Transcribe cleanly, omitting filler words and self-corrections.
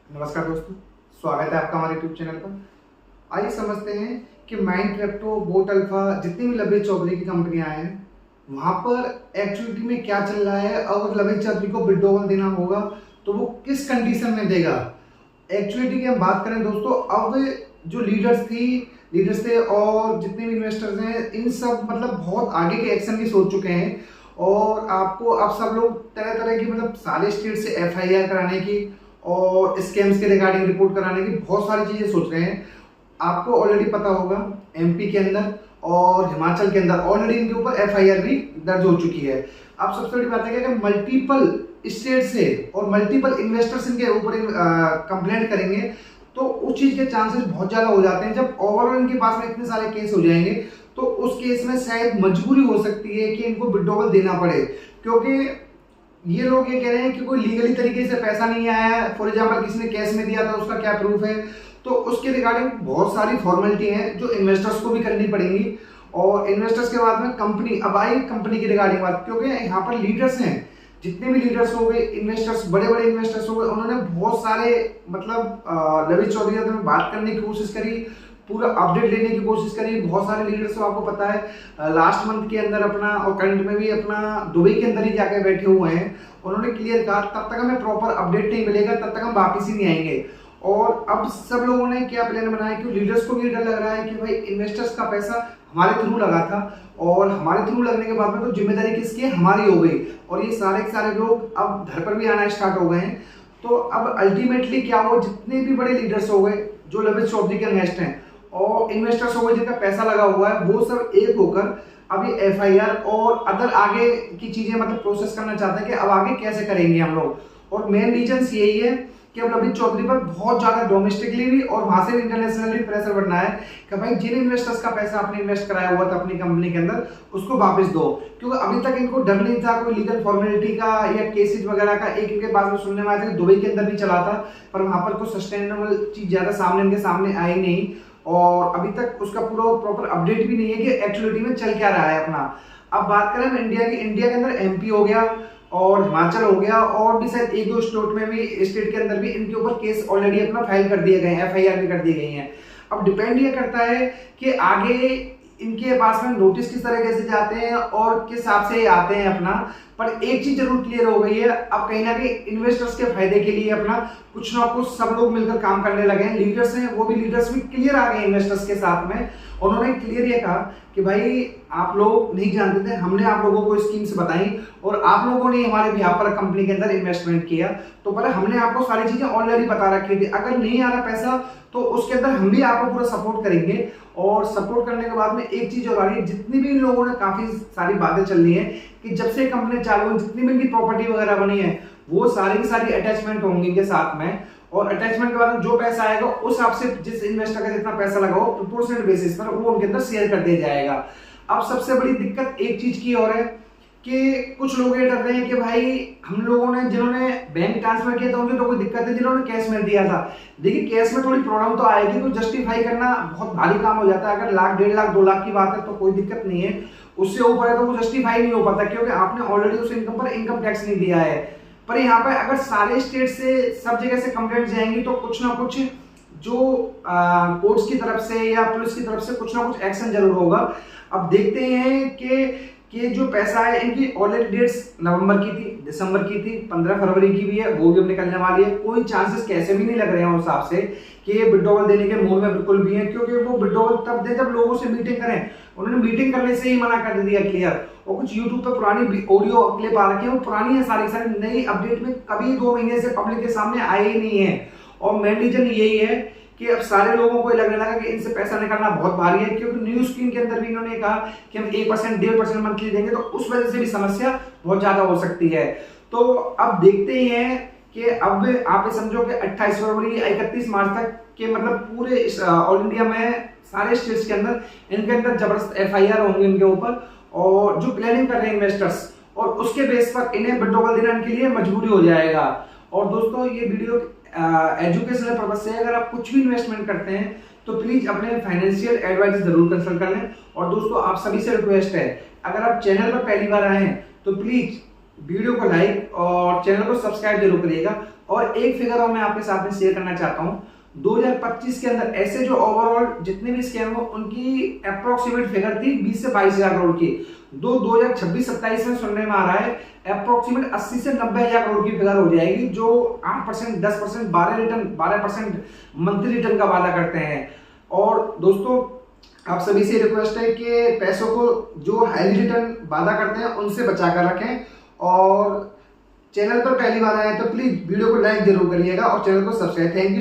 नमस्कार दोस्तों, स्वागत है आपका हमारे यूट्यूब चैनल पर। आइए समझते हैं कि माइंड क्रिप्टो, बोट अल्फा, जितनी भी लवेज चौधरी की कंपनियां हैं वहां पर एक्चुअलिटी में क्या चल रहा है। अगर लवेज चौधरी को विड्रॉवल देना होगा तो वो किस कंडीशन में देगा। एक्चुअलिटी की हम बात करें दोस्तों, अब जो लीडर्स थे और जितने भी इन्वेस्टर्स हैं, इन सब मतलब बहुत आगे के एक्शन की सोच चुके हैं। और आपको अब सब लोग तरह तरह की मतलब सारे स्टेट से एफआईआर कराने की और स्कैम्स के रिगार्डिंग रिपोर्ट कराने की बहुत सारी चीजें सोच रहे हैं। आपको ऑलरेडी पता होगा एमपी के अंदर और हिमाचल के अंदर ऑलरेडी इनके ऊपर एफआईआर भी दर्ज हो चुकी है। अब सबसे बड़ी बात है कि अगर मल्टीपल स्टेट से और मल्टीपल इन्वेस्टर्स इनके ऊपर कंप्लेंट करेंगे तो उस चीज के चांसेस बहुत ज्यादा हो जाते हैं। जब ओवरऑल इनके पास में इतने सारे केस हो जाएंगे तो उस केस में शायद मजबूरी हो सकती है कि इनको विड्रॉवल देना पड़े, क्योंकि ये लोग ये कह रहे हैं कि कोई लीगली तरीके से पैसा नहीं आया है। फॉर एग्जांपल किसी ने कैश में दिया था, उसका क्या प्रूफ है। तो उसके रिगार्डिंग बहुत सारी फॉर्मेलिटी हैं जो इन्वेस्टर्स को भी करनी पड़ेंगी। और इन्वेस्टर्स के बाद में कंपनी, अब आई कंपनी की रिगार्डिंग बात, क्योंकि यहाँ पर लीडर्स हैं, जितने भी लीडर्स हो गए, इन्वेस्टर्स, बड़े बड़े इन्वेस्टर्स हो गए, उन्होंने बहुत सारे मतलब लवेज चौधरी से बात करने की कोशिश करी, पूरा अपडेट लेने की कोशिश करी। बहुत सारे लीडर्स को आपको पता है लास्ट मंथ के अंदर अपना और करंट में भी अपना दुबई के अंदर ही जाकर बैठे हुए हैं। उन्होंने क्लियर कहा तब तक हमें प्रॉपर अपडेट नहीं मिलेगा तब तक हम वापिस ही नहीं आएंगे। और अब सब लोगों ने क्या प्लान बनाया कि लीडर्स को भी डर लग रहा है कि भाई इन्वेस्टर्स का पैसा हमारे थ्रू लगा था और हमारे थ्रू लगने के बाद में तो जिम्मेदारी किसकी है, हमारी हो गई। और ये सारे के सारे लोग अब घर पर भी आना स्टार्ट हो गए हैं। तो अब अल्टीमेटली क्या हो, जितने भी बड़े लीडर्स हो गए जो लवेज चौधरी के अगेंस्ट हैं और इन्वेस्टर्स हो गए जिनका पैसा लगा हुआ है, वो सब एक होकर अभी एफआईआर और अदर आगे की चीजें मतलब प्रोसेस करना चाहते हैं कि अब आगे कैसे करेंगे हम लोग। और मेन रीजन यही है कि अब लवेज चौधरी पर बहुत ज्यादा डोमेस्टिकली भी और वहां से इंटरनेशनली प्रेशर बढ़ना है कि भाई जिन इन्वेस्टर्स का पैसा आपने इन्वेस्ट कराया हुआ था अपनी कंपनी के अंदर उसको वापस दो। क्योंकि अभी तक इनको डर नहीं था कोई लीगल फॉर्मेलिटी का या केसेस वगैरह का। एक इनके पास में सुनने में आया था कि दुबई के अंदर भी चला था, पर वहां पर कोई सस्टेनेबल चीज ज्यादा सामने इनके सामने आई नहीं और अभी तक उसका पूरा प्रॉपर अपडेट भी नहीं है कि एक्चुअलिटी में चल क्या रहा है अपना। अब बात करें हम इंडिया की, इंडिया के अंदर एमपी हो गया और हिमाचल हो गया और भी शायद एक दो स्टेट के अंदर भी इनके ऊपर केस ऑलरेडी अपना फाइल कर दिए गए हैं, एफआईआर भी कर दी गई हैं। अब डिपेंड ये करता है कि आगे इनके पास में नोटिस किस तरीके से जाते हैं और किस हिसाब से आते हैं अपना। पर एक चीज जरूर क्लियर हो गई है, अब कहीं ना कहीं इन्वेस्टर्स के फायदे के लिए अपना कुछ ना कुछ सब लोग मिलकर काम करने लगे हैं। लीडर्स हैं, वो भी लीडर्स भी क्लियर आ गए इन्वेस्टर्स के साथ में। उन्होंने क्लियर ये कहा कि भाई आप लोग नहीं जानते थे, हमने आप लोगों को स्कीम्स बताई और आप लोगों ने हमारे भी यहाँ पर कंपनी के अंदर इन्वेस्टमेंट किया, तो पहले हमने आपको सारी चीजें ऑलरेडी बता रखी थी। अगर नहीं आ रहा पैसा तो उसके अंदर हम भी आपको पूरा सपोर्ट करेंगे। और सपोर्ट करने के बाद में एक चीज और आ रही है, जितनी भी इन लोगों ने काफी सारी बातें चल रही है कि जब से कंपनी चालू हुई जितनी भी इनकी प्रॉपर्टी वगैरह बनी है वो सारी की सारी अटैचमेंट होंगी इनके साथ में। और अटैचमेंट के बाद में जो पैसा आएगा उस हिसाब से जिस इन्वेस्टर का जितना पैसा लगा हो प्रोपोर्शनल बेसिस पर वो उनके अंदर शेयर कर दिया जाएगा। अब सबसे बड़ी दिक्कत एक चीज की और है कि कुछ लोग ये डर रहे हैं कि भाई हम लोगों ने जिन्होंने बैंक ट्रांसफर किया था उनकी तो कोई दिक्कत है, जिन्होंने कैश में दिया था। देखिए कैश में थोड़ी प्रॉब्लम तो आएगी, तो जस्टिफाई करना बहुत भारी काम हो जाता है। अगर लाख, 1.5 लाख, 2 लाख की बात है तो कोई दिक्कत नहीं है, उससे ऊपर है तो वो जस्टिफाई नहीं हो पाता क्योंकि आपने ऑलरेडी उस इनकम पर इनकम टैक्स नहीं दिया है। पर यहाँ पर अगर सारे स्टेट से सब जगह से कंप्लेंट जाएंगी तो कुछ ना कुछ जो कोर्ट्स की तरफ से या पुलिस की तरफ से कुछ ना कुछ एक्शन जरूर होगा। अब देखते हैं कि जो पैसा है इनकी ऑलरेडी डेट्स नवंबर की थी, दिसंबर की थी, 15 फरवरी की भी है, वो भी अब निकलने वाली है। कोई चांसेस कैसे भी नहीं लग रहे हैं उस हिसाब से कि ये विड्रॉवल देने के मूड में बिल्कुल भी है, क्योंकि वो विड्रॉवल तब दे जब लोगों से मीटिंग करें। उन्होंने मीटिंग करने से ही मना कर दिया क्लियर। और कुछ यूट्यूब पे पुरानी ऑडियो क्लिप आ रखी है, वो पुरानी है सारी सारी, नई अपडेट में कभी 2 महीने से पब्लिक के सामने आए ही नहीं है। और मेन रीजन यही है कि अब सारे लोगों को लगने लगा कि इनसे पैसा निकालना बहुत भारी है, क्योंकि न्यूज स्क्रीन के अंदर भी इन्होंने कहा कि हम 1%, 1.5% मंथली देंगे, तो उस वजह से भी समस्या बहुत ज्यादा हो सकती है। तो अब देखते ही हैं कि अब आप ये समझो कि 28 फरवरी 31 मार्च तक के मतलब पूरे ऑल इंडिया में सारे स्टेट्स के अंदर इनके अंदर जबरदस्त एफआईआर होंगे इनके ऊपर, और जो प्लानिंग कर रहे हैं इन्वेस्टर्स, और उसके बेस पर इन्हें विड्रॉवल देने के लिए मजबूरी हो जाएगा। और दोस्तों ये वीडियो एजुकेशनल पर्पज से, अगर आप कुछ भी इन्वेस्टमेंट करते हैं तो प्लीज अपने फाइनेंशियल एडवाइजर जरूर कंसल्ट कर लें। और दोस्तों आप सभी से रिक्वेस्ट है, अगर आप चैनल पर पहली बार आए हैं तो प्लीज वीडियो को लाइक और चैनल को सब्सक्राइब जरूर करिएगा। और एक फिगर और मैं आपके साथ में शेयर करना चाहता हूँ, 2025 के अंदर ऐसे जो ओवरऑल जितने भी स्कैम हो उनकी अप्रोक्सीमेट फिगर थी 20 से 22 हजार करोड़ की। 2026-27 में सुनने में आ रहा है अप्रोक्सीमेट 80 से 90 हजार करोड़ की फिगर हो जाएगी, जो 8%, 10%, 12% मंथली रिटर्न का वादा करते हैं। और दोस्तों आप सभी से रिक्वेस्ट है कि पैसों को जो हाईली रिटर्न वादा करते हैं उनसे बचा कर रखें, और चैनल पर पहली बार आए तो प्लीज वीडियो को लाइक जरूर करिएगा और चैनल को सब्सक्राइब। Thank you.